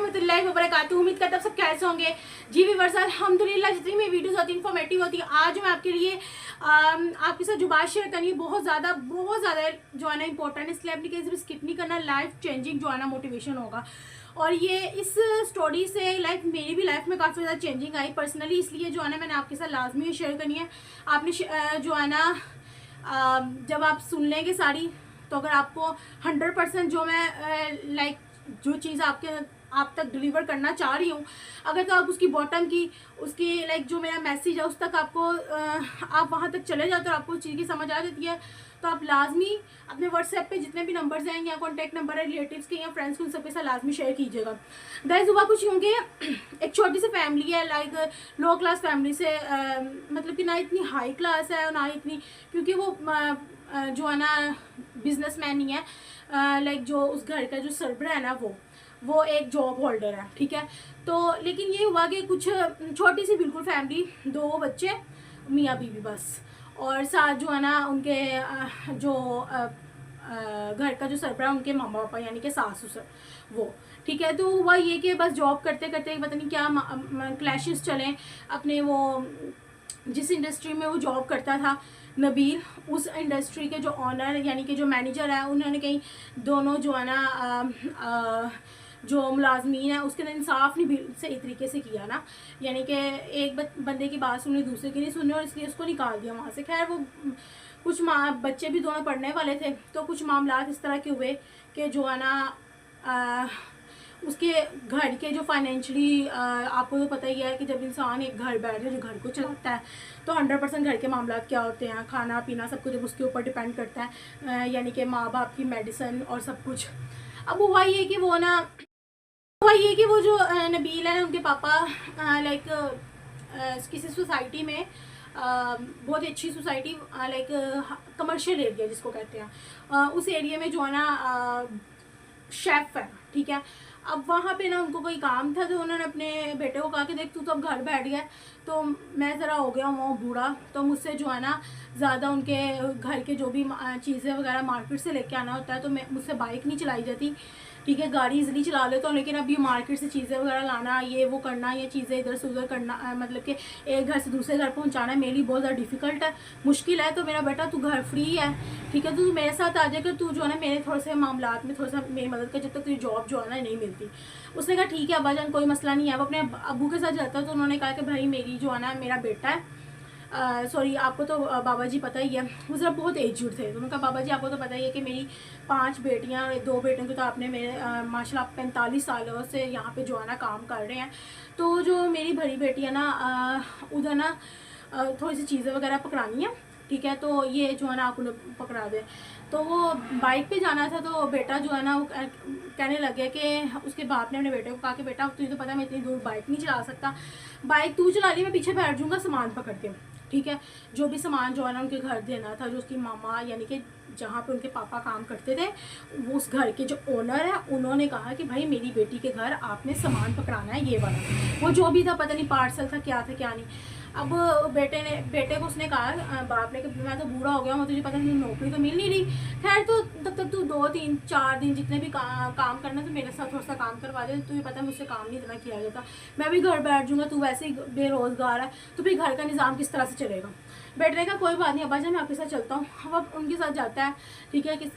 रहमतुल्लाहि व बरकातुहू। उम्मीद करता हूँ सब कैसे होंगे जी व्यूअर्स। अल्हम्दुलिल्लाह जितनी मेरी वीडियोस होती हैं इन्फॉर्मेटिव होती है। आज मैं आपके लिए आपके साथ जो बात शेयर करनी है बहुत ज़्यादा जो है ना इंपॉर्टेंट है, इसलिए अपनी कहीं स्किप नहीं करना। लाइफ चेंजिंग जो है ना मोटिवेशन होगा और ये इस स्टोरी से लाइक मेरी भी लाइफ में काफ़ी ज़्यादा चेंजिंग आई पर्सनली, इसलिए जो है ना मैंने आपके साथ लाजमी शेयर करनी है। आपने जो है ना जब आप सुन लेंगे सारी, तो अगर आपको 100% जो मैं लाइक जो चीज़ आप तक डिलीवर करना चाह रही हूँ, अगर तो आप उसकी बॉटम की उसकी लाइक जो मेरा मैसेज है उस तक आपको आप वहाँ तक चले जाते हो और आपको चीज़ की समझ आ जाती है, तो आप लाजमी अपने व्हाट्सएप पे जितने भी नंबर्स हैं या कॉन्टैक्ट नंबर है रिलेटिव्स के या फ्रेंड्स के, उन सबके साथ लाजमी शेयर कीजिएगा। गाइस हुआ कुछ यूँ कि एक छोटी सी फैमिली है, लाइक लो क्लास फैमिली से मतलब कि ना इतनी हाई क्लास है और ना इतनी, क्योंकि वो जो है ना बिजनेसमैन ही है, लाइक जो उस घर का जो सरबरा है ना वो एक जॉब होल्डर है, ठीक है। तो लेकिन ये हुआ कि कुछ छोटी सी बिल्कुल फैमिली, 2 बच्चे, मियाँ बीवी बस, और साथ जो है ना उनके जो घर का जो सरबरा उनके मामा पापा यानी कि सास ससुर वो, ठीक है। तो हुआ ये कि बस जॉब करते करते पता नहीं क्या क्लैशेस चले अपने, वो जिस इंडस्ट्री में वो जॉब करता था नबील, उस इंडस्ट्री के जो ऑनर यानी कि जो मैनेजर है, उन्होंने कहीं दोनों जो है ना जो मुलाजमीन है उसके अंदर इंसाफ नहीं सही तरीके से किया ना, यानी कि एक बंदे की बात सुनी दूसरे की नहीं सुनी और इसलिए उसको निकाल दिया वहाँ से। खैर वो कुछ बच्चे भी दोनों पढ़ने वाले थे, तो कुछ मामला इस तरह के हुए कि जो है ना उसके घर के जो फाइनेंशियली आपको तो पता ही है कि जब इंसान एक घर बैठे जो घर को चलाता है तो 100% घर के मामला क्या होते हैं, खाना पीना सब कुछ उसके ऊपर डिपेंड करता है, यानी कि माँ बाप की मेडिसिन और सब कुछ। अब हुआ ये कि वो जो नबील है उनके पापा लाइक किसी सोसाइटी में बहुत अच्छी सोसाइटी लाइक कमर्शियल एरिया जिसको कहते हैं, उस एरिया में जो है ना शेफ है, ठीक है। अब वहाँ पे ना उनको कोई काम था, तो उन्होंने अपने बेटे को कहा कि देख तू तो अब घर बैठ गया, तो मैं ज़रा हो गया हूँ बूढ़ा, तो मुझसे जो है ना ज़्यादा उनके घर के जो भी चीज़ें वगैरह मार्केट से लेके आना होता है, तो मैं मुझसे बाइक नहीं चलाई जाती, ठीक है। गाड़ी इजली चला लेता हूँ, लेकिन अभी मार्केट से चीज़ें वगैरह लाना, ये वो करना, ये चीज़ें इधर से उधर करना, मतलब कि एक घर से दूसरे घर पहुँचाना मेरे लिए बहुत ज़्यादा डिफ़िकल्ट है, मुश्किल है। तो मेरा बेटा तू घर फ्री है, ठीक है, तो तू मेरे साथ आ जाकर तू जो है ना मेरे थोड़े से मामलात में थोड़ा सा मेरी मदद कर, जब तक तुझे जॉब जो है ना नहीं मिलती। उसने कहा ठीक है अब्बाजान कोई मसला नहीं है। वो अपने अब्बू के साथ जाता है, तो उन्होंने कहा कि भाई मेरी जो है ना मेरा बेटा है, सॉरी आपको तो बाबा जी पता ही है, वो ज़रा बहुत एजड थे, तो उन्होंने कहा बाबा जी आपको तो पता ही है कि मेरी 5 बेटियां और 2 बेटों को तो आपने मेरे माशाल्लाह 45 सालों से यहाँ पे जो है ना काम कर रहे हैं, तो जो मेरी बड़ी बेटी है ना उधर ना थोड़ी सी चीज़ें वगैरह पकड़ानी है, ठीक है, तो ये जो है ना आप उन्हें पकड़ा दे। तो वो बाइक पे जाना था, तो बेटा जो है ना वो कहने लग गया कि उसके बाप ने अपने बेटे को कहा कि बेटा तुझे तो पता मैं इतनी दूर बाइक नहीं चला सकता, बाइक तू चला ली, मैं पीछे बैठ जाऊँगा सामान पकड़ के, ठीक है। जो भी सामान जो है ना उनके घर देना था, जो उसकी मामा यानी कि जहाँ पे उनके पापा काम करते थे, वो उस घर के जो ओनर है उन्होंने कहा कि भाई मेरी बेटी के घर आपने सामान पकड़ाना है, ये वाला वो जो भी था, पता नहीं पार्सल था क्या नहीं। अब बेटे को उसने कहा बाप ने कि मैं तो बूढ़ा हो गया हूँ, तुझे पता नहीं नौकरी तो मिल नहीं रही, खैर तो तब तक तू 2-3-4 दिन जितने भी काम करना तो मेरे साथ थोड़ा सा काम करवा दे, तुझे पता है मुझसे काम नहीं इतना किया जाता, मैं भी घर बैठ जाऊँगा, तू वैसे ही बेरोज़गार है, तो फिर घर का निज़ाम किस तरह से चलेगा। बेटे ने कहा कोई बात नहीं अब्बाजान मैं आपके साथ चलता हूँ। अब उनके साथ जाता है, ठीक है, कि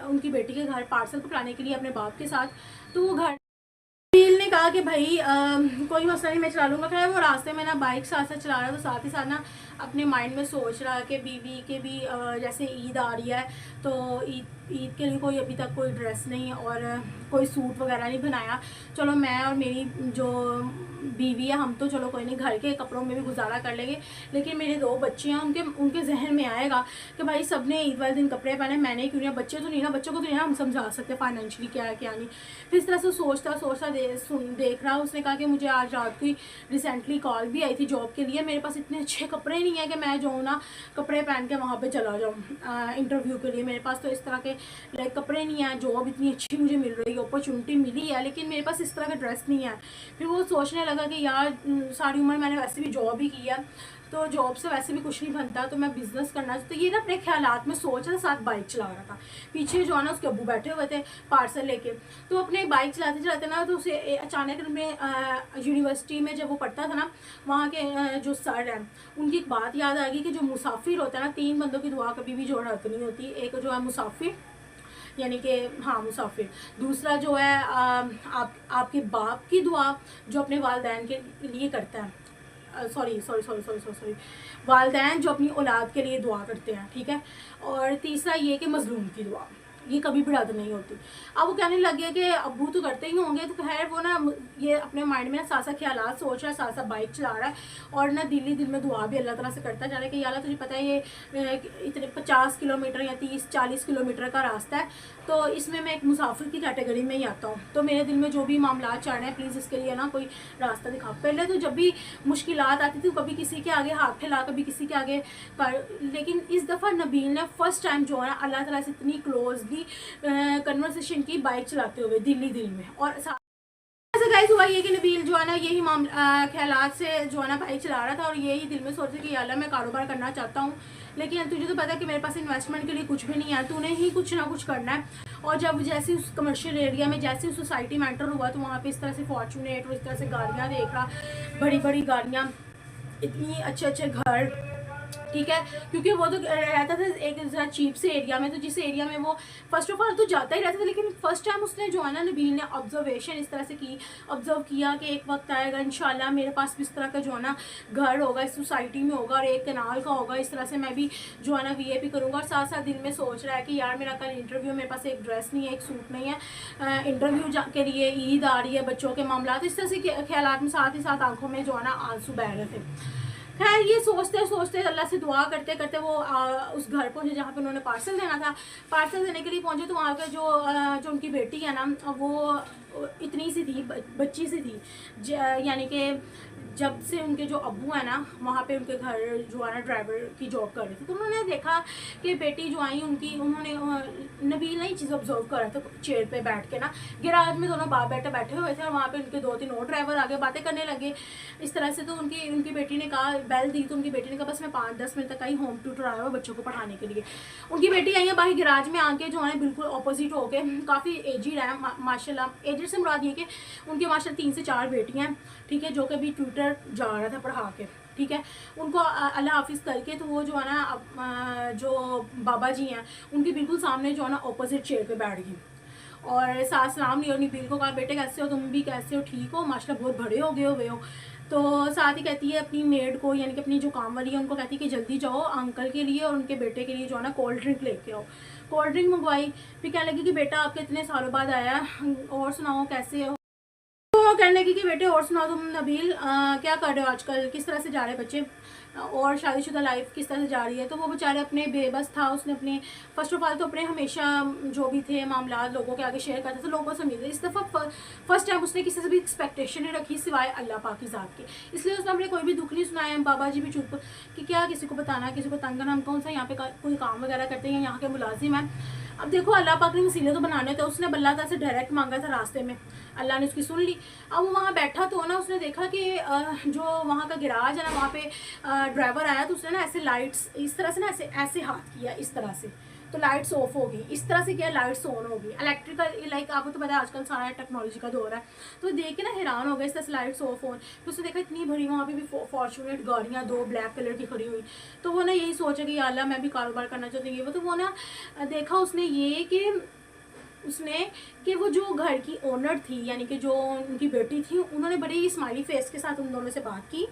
उनकी बेटी के घर पार्सल पकड़ाने के लिए अपने बाप के साथ, तो वो घर ने कहा कि भाई कोई मसला नहीं मैं चला लूँगा। खैर वो रास्ते में ना बाइक साथ साथ चला रहा है, तो साथ ही साथ ना अपने माइंड में सोच रहा है कि बीवी के भी जैसे ईद आ रही है, तो ईद के लिए कोई अभी तक कोई ड्रेस नहीं और कोई सूट वगैरह नहीं बनाया, चलो मैं और मेरी जो बीवी है हम तो चलो कोई नहीं घर के कपड़ों में भी गुजारा कर लेंगे, लेकिन मेरे 2 बच्चे हैं उनके जहन में आएगा कि भाई सबने ईद वाले दिन कपड़े पहने, मैंने क्यों नहीं, बच्चे तो नहीं ना, बच्चों को तो नहीं ना हम समझा सकते फाइनेंशियली क्या है क्या नहीं। फिर इस तरह से सोचता देख रहा, उसने कहा कि मुझे आज रात को रिसेंटली कॉल भी आई थी जॉब के लिए, मेरे पास इतने अच्छे कपड़े नहीं है कि मैं जो ना कपड़े पहन के वहाँ पे चला जाऊँ इंटरव्यू के लिए, मेरे पास तो इस तरह के लाइक कपड़े नहीं है, जॉब इतनी अच्छी मुझे मिल रही है, अपॉर्चुनिटी मिली है, लेकिन मेरे पास इस तरह का ड्रेस नहीं है। फिर वो सोचने लगा कि यार सारी उम्र मैंने वैसे भी जॉब ही की है, तो जॉब से वैसे भी कुछ नहीं बनता, तो मैं बिज़नेस करना, तो ये ना अपने ख्यालात में सोच रहा था, साथ बाइक चला रहा था। पीछे जो है ना उसके अब्बू बैठे हुए थे पार्सल लेके, तो अपने बाइक चलाते चलाते ना तो उसे अचानक में यूनिवर्सिटी में जब वो पढ़ता था ना, वहाँ के जो सर हैं उनकी एक बात याद आ गई कि जो मुसाफिर होता है ना, 3 बंदों की दुआ कभी भी जो रद्द नहीं होती। एक जो है मुसाफिर, यानी कि हाँ मुसाफिर, दूसरा जो है आपके बाप की दुआ जो अपने वालिदैन के लिए करता है, सॉरी वालिदैन जो अपनी औलाद के लिए दुआ करते हैं, ठीक है। और तीसरा ये कि मजलूम की दुआ, ये कभी भी रद्द नहीं होती। अब वो कहने लग गया कि अब्बू तो करते ही होंगे, तो खैर वो ना ये अपने माइंड में ना साथ ख्यालात सोच रहा है, साथ बाइक चला रहा है, और ना दिल में दुआ भी अल्लाह ताला से करता जा रहा है कि या अल्लाह तुझे पता है ये इतने 50 किलोमीटर या 30-40 किलोमीटर का रास्ता है, तो इसमें मैं एक मुसाफिर की कैटेगरी में ही आता हूँ, तो मेरे दिल में जो भी मामला चल रहे हैं प्लीज़ इसके लिए ना कोई रास्ता दिखा। पहले तो जब भी मुश्किलात आती थी कभी किसी के आगे हाथ फैला, कभी किसी के आगे कर, लेकिन इस दफ़ा नबील ने फर्स्ट टाइम जो है ना अल्लाह ताला से इतनी क्लोजली कन्वर्सेशन की बाइक चलाते हुए दिल में। और ऐसा गाइस हुआ ये कि नबील जो है ना यही ख्यालात से जो है ना बाइक चला रहा था, और यही दिल में सोच रहा कि अल्लाह मैं कारोबार करना चाहता हूँ, लेकिन तुझे तो पता है कि मेरे पास इन्वेस्टमेंट के लिए कुछ भी नहीं है, तूने ही कुछ ना कुछ करना है। और जब जैसे उस कमर्शियल एरिया में जैसे उस सोसाइटी में एंटर हुआ, तो वहाँ पे इस तरह से फॉर्चूनेट और इस तरह से गाड़ियाँ देख रहा, बड़ी बड़ी गाड़ियाँ, इतनी अच्छे घर, ठीक है, क्योंकि वो तो रहता था एक ज़रा चीप से एरिया में, तो जिस एरिया में वो फर्स्ट ऑफ ऑल तो जाता ही रहता था, लेकिन फर्स्ट टाइम उसने जो है ना नबील ने ऑब्जर्वेशन इस तरह से की, ऑब्जर्व किया कि एक वक्त आएगा इंशाल्लाह मेरे पास भी इस तरह का जो है ना घर होगा, इस सोसाइटी में होगा, और एक कनाल का होगा, इस तरह से मैं भी जो है ना वीआईपी करूँगा। और साथ साथ दिल में सोच रहा है कि यार मेरा कल इंटरव्यू, मेरे पास एक ड्रेस नहीं है, एक सूट नहीं है, इंटरव्यू के लिए ईद आ रही है, बच्चों के मामला, इस तरह से ख्यालात में साथ ही साथ आंखों में जो है ना आंसू बह रहे थे। खैर ये सोचते सोचते अल्लाह से दुआ करते करते वो उस घर पहुँचे जहाँ पे उन्होंने पार्सल देना था। पार्सल देने के लिए पहुँचे तो वहाँ पे जो उनकी बेटी है ना, वो इतनी सी थी, बच्ची सी थी, यानी कि जब से उनके जो अब्बू है ना वहाँ पे उनके घर जो है ना ड्राइवर की जॉब कर रही थी, तो उन्होंने देखा कि बेटी जो आई उनकी, उन्होंने नबील नई चीज़ ऑब्जर्व कर रहा था चेयर पे बैठ के ना, गैराज में दोनों बाप बेटे बैठे हुए थे, और वहाँ पे उनके 2-3 और ड्राइवर आगे बातें करने लगे इस तरह से। तो उनकी बेटी ने कहा, बेल दी तो उनकी बेटी ने कहा बस मैं 5-10 मिनट तक आई, होम ट्यूटर आया हुआ बच्चों को पढ़ाने के लिए। उनकी बेटी आई है बाहर गैराज में आके जो है बिल्कुल ऑपोजिट हो गए, काफ़ी एजिड है माशाल्लाह। एजिड से मुराद ये कि उनके माशाल्लाह 3 से 4 बेटियाँ हैं, ठीक है, जो कि भी ट्यूटर जा रहा था पढ़ा के, ठीक है। उनको अल्लाह हाफिज़ करके तो वो जो है ना जो बाबा जी हैं उनके बिल्कुल सामने जो है ना ऑपोजिट चेयर पे बैठ गई, और साथ सलाम लिया, नबील को कहा बेटे कैसे हो, तुम भी कैसे हो, ठीक हो, माशाल्लाह बहुत बड़े हो गए हो। तो साथ ही कहती है अपनी मेड को, यानी कि अपनी जो काम वाली है उनको कहती है कि जल्दी जाओ अंकल के लिए और उनके बेटे के लिए जो है ना कोल्ड ड्रिंक लेके आओ। कोल्ड ड्रिंक मंगवाई, फिर कहने लगी कि बेटा आपके इतने सालों बाद आया, और सुनाओ कैसे हो। तो कहने लगी कि बेटे और सुनाओ तुम नबील, क्या कर रहे हो आजकल, किस तरह से जा रहे बच्चे, और शादीशुदा लाइफ किस तरह से जा रही है। तो वो बेचारे अपने बेबस था, उसने अपने फर्स्ट ऑफ ऑल तो अपने हमेशा जो भी थे मामला लोगों के आगे शेयर करता था, लोगों से मिलते। इस दफ़ा फर्स्ट टाइम उसने किसी से भी एक्सपेक्टेशन नहीं रखी सिवाय अल्लाह पाक की ज़ात के, इसलिए उसने अपने कोई भी दुख नहीं सुनाया। बाबा जी भी चुप कि क्या किसी को बताना, किसी को तंग करना, हम कौन सा यहाँ पे कोई काम वगैरह करते हैं, यहाँ के मुलाजिम हैं। अब देखो अल्लाह पाक ने वसीले तो बनाने थे, उसने अल्लाह ताला से डायरेक्ट मांगा था रास्ते में, अल्लाह ने उसकी सुन ली। अब वो वहाँ बैठा तो ना उसने देखा कि जो वहाँ का गैराज है ना वहाँ पे ड्राइवर आया, तो उसने ना ऐसे लाइट्स इस तरह से ना ऐसे हाथ किया इस तरह से, तो लाइट्स ऑफ होगी, इस तरह से किया लाइट्स ऑन होगी। इलेक्ट्रिकल लाइक आपको तो पता है आजकल सारा टेक्नोलॉजी का दौर है, तो देख के ना हैरान हो गए इस तरह से लाइट्स ऑफ ऑन। तो उसने देखा इतनी बड़ी वहाँ पे भी फॉर्चूनेट गाड़ियाँ 2 ब्लैक कलर की खड़ी हुई, तो वो ना यही सोचा कि अल्लाह मैं भी कारोबार करना चाहती हूँ। तो वो ना देखा उसने ये कि वो जो घर की ओनर थी, यानी कि जो उनकी बेटी थी, उन्होंने बड़ी ही स्माइली फेस के साथ उन दोनों से बात की,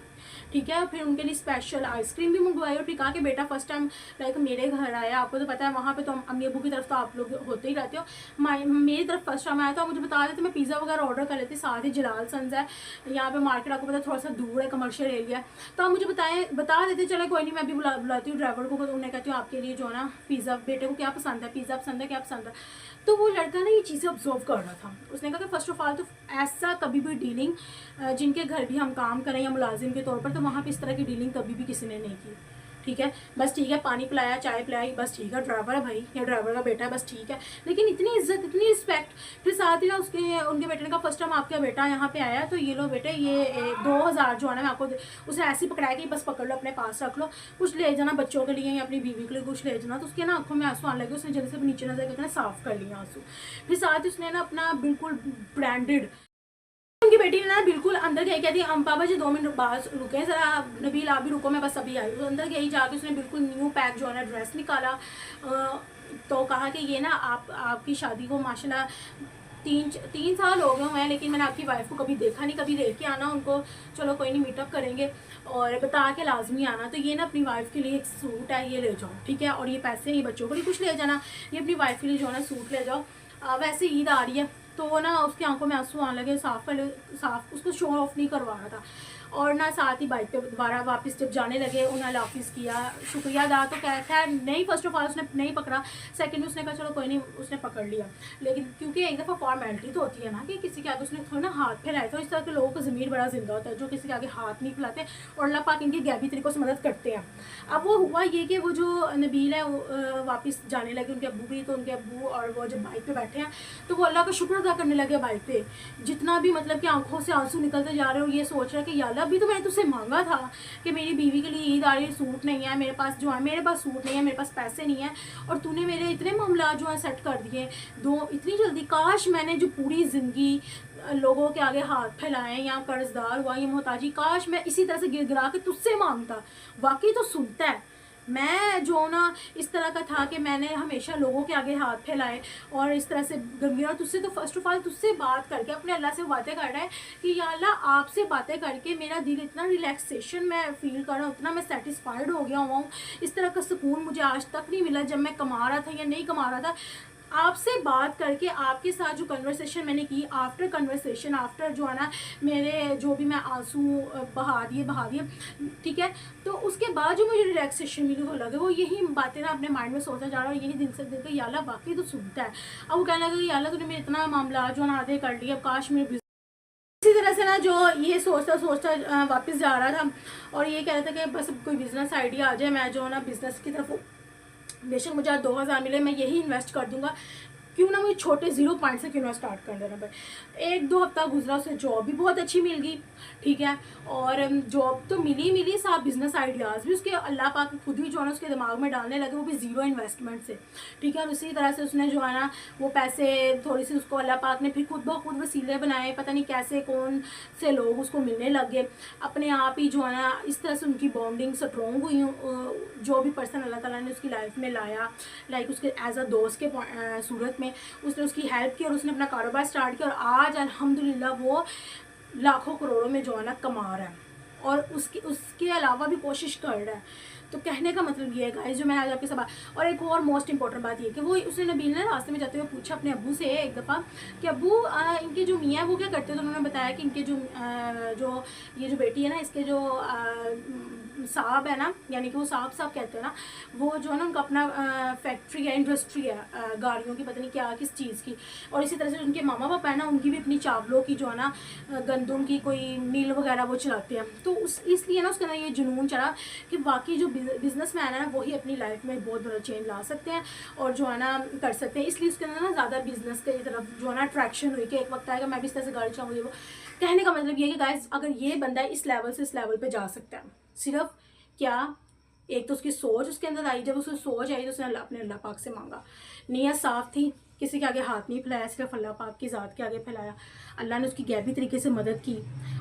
ठीक है। फिर उनके लिए स्पेशल आइसक्रीम भी मंगवाई, और फिर कहा कि बेटा फर्स्ट टाइम लाइक मेरे घर आया, आपको तो पता है वहाँ पे तो अम्मी अबू की तरफ तो आप लोग होते ही रहते हो, मेरी तरफ फर्स्ट टाइम आया, तो मुझे बता देते मैं पिज़्ज़ा वगैरह ऑर्डर कर लेती। साथ ही जलाल सन्स है यहाँ पे मार्केट, आपको पता है थोड़ा सा दूर है, कमर्शियल एरिया है, तो आप मुझे बता देते, चले कोई नहीं मैं भी बुलाती हूँ ड्राइवर को, उन्हें कहती हूँ आपके लिए जो है ना पिज़्ज़ा, बेटे को क्या पसंद है, पिज़्ज़ा पसंद है, क्या पसंद है। तो वो लड़का ना ये चीज़ें ऑब्जर्व कर रहा था। उसने कहा कि फर्स्ट ऑफ ऑल तो ऐसा कभी भी डीलिंग जिनके घर भी हम काम करें या मुलाजिम के तौर पर, तो वहाँ पे इस तरह की डीलिंग कभी भी किसी ने नहीं की, ठीक है, बस ठीक है, पानी पिलाया, चाय पिलाई, बस ठीक है, ड्राइवर है भाई, ये ड्राइवर का बेटा है, बस ठीक है। लेकिन इतनी इज्जत, इतनी रिस्पेक्ट। फिर साथ ही ना उनके बेटे ने कहा फर्स्ट टाइम आपका बेटा यहाँ पे आया तो ये लो बेटे, ये 2000 जो है ना मैं आपको, उसने ऐसे ही पकड़ाया कि बस पकड़ लो, अपने पास रख लो, कुछ ले जाना बच्चों के लिए या अपनी बीवी के लिए कुछ ले जाना। तो उसके ना आंखों में आंसू आने लगे, उसने जल्दी से नीचे नजर करके साफ कर लिया आंसू। फिर साथ ही उसने ना अपना बिल्कुल ब्रांडेड, उनकी बेटी ने ना बिल्कुल अंदर गई, कहती हम पापा जी 2 मिनट बाद रुके ज़रा, नबील आप भी रुको, मैं बस अभी आई। तो अंदर गई, जाके उसने बिल्कुल न्यू पैक जो है ना ड्रेस निकाला, तो कहा कि ये ना आपकी शादी को माशाल्लाह 3 साल हो गए हुए हैं, लेकिन मैंने आपकी वाइफ को कभी देखा नहीं, कभी देख के आना उनको, चलो कोई नहीं मीटअप करेंगे और बता के लाजमी आना। तो ये ना अपनी वाइफ के लिए एक सूट है, ये ले जाओ, ठीक है, और ये पैसे ये बच्चों को भी कुछ ले जाना, ये अपनी वाइफ के लिए जो है ना सूट ले जाओ। वैसे ईद आ रही है तो ना उसकी आंखों में आंसू आने लगे, साफ उसको शो ऑफ नहीं करवा रहा था। और ना साथ ही बाइक पे दोबारा वापस जब जाने लगे उन्हें अल्लाह हाफिज़ किया, शुक्रिया अदा तो खैर नहीं, फर्स्ट ऑफ ऑल उसने नहीं पकड़ा, सेकंड उसने कहा चलो कोई नहीं, उसने पकड़ लिया। लेकिन क्योंकि एक दफ़ा फॉर्मेलिटी तो होती है ना कि किसी के आगे उसने थोड़ा ना हाथ फैलाए, तो इस तरह के लोगों का ज़मीर बड़ा जिंदा होता है जो किसी के आगे हाथ नहीं फैलाते और अल्लाह पाक इनके गैबी तरीक़ों से मदद करते हैं। अब वो हुआ ये कि वो जो नबील है वो वापस जाने लगे, उनके अब्बू भी, तो उनके अब्बू और वो जब बाइक पर बैठे हैं तो वो अल्लाह का शुक्र अदा करने लगे बाइक पे, जितना भी मतलब कि आंखों से आंसू निकलते जा रहे हो, ये सोच रहा है कि या अल्लाह अभी तो मैंने तुझसे मांगा था कि मेरी बीवी के लिए ईद आ रही है, सूट नहीं है मेरे पास, जो है मेरे पास सूट नहीं है, मेरे पास पैसे नहीं है, और तूने मेरे इतने मामला जो है सेट कर दिए इतनी जल्दी। काश मैंने जो पूरी ज़िंदगी लोगों के आगे हाथ फैलाए या कर्जदार हुआ या मोहताजी, काश मैं इसी तरह से गिरा के तुझसे मांगता। वाकई तो सुनता है, मैं जो ना इस तरह का था कि मैंने हमेशा लोगों के आगे हाथ फैलाए और इस तरह से गंभीर। तुझसे तो फर्स्ट ऑफ ऑल तुझसे बात करके अपने अल्लाह से बातें कर रहा है कि या अल्लाह आपसे बातें करके मेरा दिल इतना रिलैक्सेशन मैं फील कर रहा हूँ, इतना मैं सेटिस्फाइड हो गया हुआ हूँ, इस तरह का सुकून मुझे आज तक नहीं मिला जब मैं कमा रहा था या नहीं कमा रहा था। आपसे बात करके, आपके साथ जो कन्वर्सेशन मैंने की, आफ्टर कन्वर्सेशन, आफ्टर जो है ना मेरे जो भी मैं आंसू बहा दिए, ठीक है, तो उसके बाद जो मुझे रिलैक्सेशन मिली वो लगे, वो यही बातें ना अपने माइंड में सोचता जा रहा है, यही दिन से दिन या अल्लाह वाकई तो सुनता है। अब वो कहने लगा या अल्लाह तूने मेरे इतना मामला जो ना आधे कर लिया, काश मेरे इसी तरह से ना जो ये सोचता वापस जा रहा था और ये कह रहा था कि बस कोई बिज़नेस आइडिया आ जाए, मैं जो है ना बिज़नेस की तरफ, बेशक मुझे 2000 मिले मैं यही इन्वेस्ट कर दूंगा, क्यों ना मुझे छोटे 0 पॉइंट से क्यों ना स्टार्ट कर देना भाई। 1-2 हफ्ता गुजरा, उसे जॉब भी बहुत अच्छी मिल गई, ठीक है, और जॉब तो मिली साथ बिजनेस आइडियाज़ भी उसके अल्लाह पाक खुद ही जो है ना उसके दिमाग में डालने लगे, वो भी 0 इन्वेस्टमेंट से, ठीक है। और उसी तरह से उसने जो है ना वो पैसे थोड़ी सी उसको अल्लाह पाक ने फिर खुद ब खुद वसीले बनाए, पता नहीं कैसे कौन से लोग उसको मिलने लगे, अपने आप ही जो है ना इस तरह से उनकी बॉन्डिंग स्ट्रॉन्ग हुई। जो भी पर्सन अल्लाह ताला ने उसकी लाइफ में लाया, लाइक उसके एज अ दोस्त के सूरत में उसने उसकी हेल्प की और उसने अपना कारोबार स्टार्ट किया और आज अल्हम्दुलिल्लाह वो लाखों करोड़ों में जो है ना कमा रहा है और उसके अलावा भी कोशिश कर रहा है। तो कहने का मतलब ये है गाइस जो मैंने आज आपके साथ। और एक और मोस्ट इंपॉर्टेंट बात ये कि वो उसने नबील ने रास्ते में जाते हुए पूछा अपने अब्बू से एक दफ़ा कि अब्बू इनके जो मियाँ वो क्या करते हैं, तो उन्होंने बताया कि इनके जो ये जो बेटी है ना इसके जो साहब है ना, यानी कि वो साहब कहते हैं ना, वो जो है ना उनका अपना फैक्ट्री है, इंडस्ट्री है गाड़ियों की, पता नहीं क्या किस चीज़ की। और इसी तरह से उनके मामा पापा है ना, उनकी भी अपनी चावलों की जो है ना गंदम की कोई मिल वगैरह वो चलाते हैं। तो इसलिए ना उसके अंदर ये जुनून चढ़ा कि बाकी जो बिजनेस मैन है ना वही अपनी लाइफ में बहुत बड़ा चेंज ला सकते हैं और जो है ना कर सकते हैं। इसलिए उसके अंदर ना ज़्यादा बिजनेस की तरफ जो है ना अट्रैक्शन हुई कि एक वक्त आएगा मैं भी इस तरह से गाड़ी चलाऊँगी। वो कहने का मतलब ये है कि गाइस अगर ये बंदा इस लेवल से इस लेवल पे जा सकता है, सिर्फ क्या एक तो उसकी सोच उसके अंदर आई, जब उसकी सोच आई तो उसने अपने अल्लाह पाक से मांगा, नीयत साफ़ थी, किसी के आगे हाथ नहीं फैलाया, सिर्फ अल्लाह पाक की ज़ात के आगे फैलाया। अल्लाह ने उसकी गैबी तरीके से मदद की,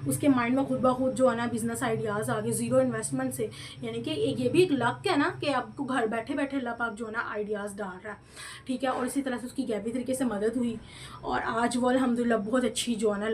उसके माइंड में खुद ब खुद जो है ना बिज़नेस आइडियाज़ आ गए 0 इन्वेस्टमेंट से। यानी कि ये भी एक लक है ना कि आपको घर बैठे बैठे अल्लाह पाक जो है ना आइडियाज़ डाल रहा है, ठीक है। और इसी तरह से उसकी गैबी तरीके से मदद हुई और आज वो अल्हम्दुलिल्लाह बहुत अच्छी जो है ना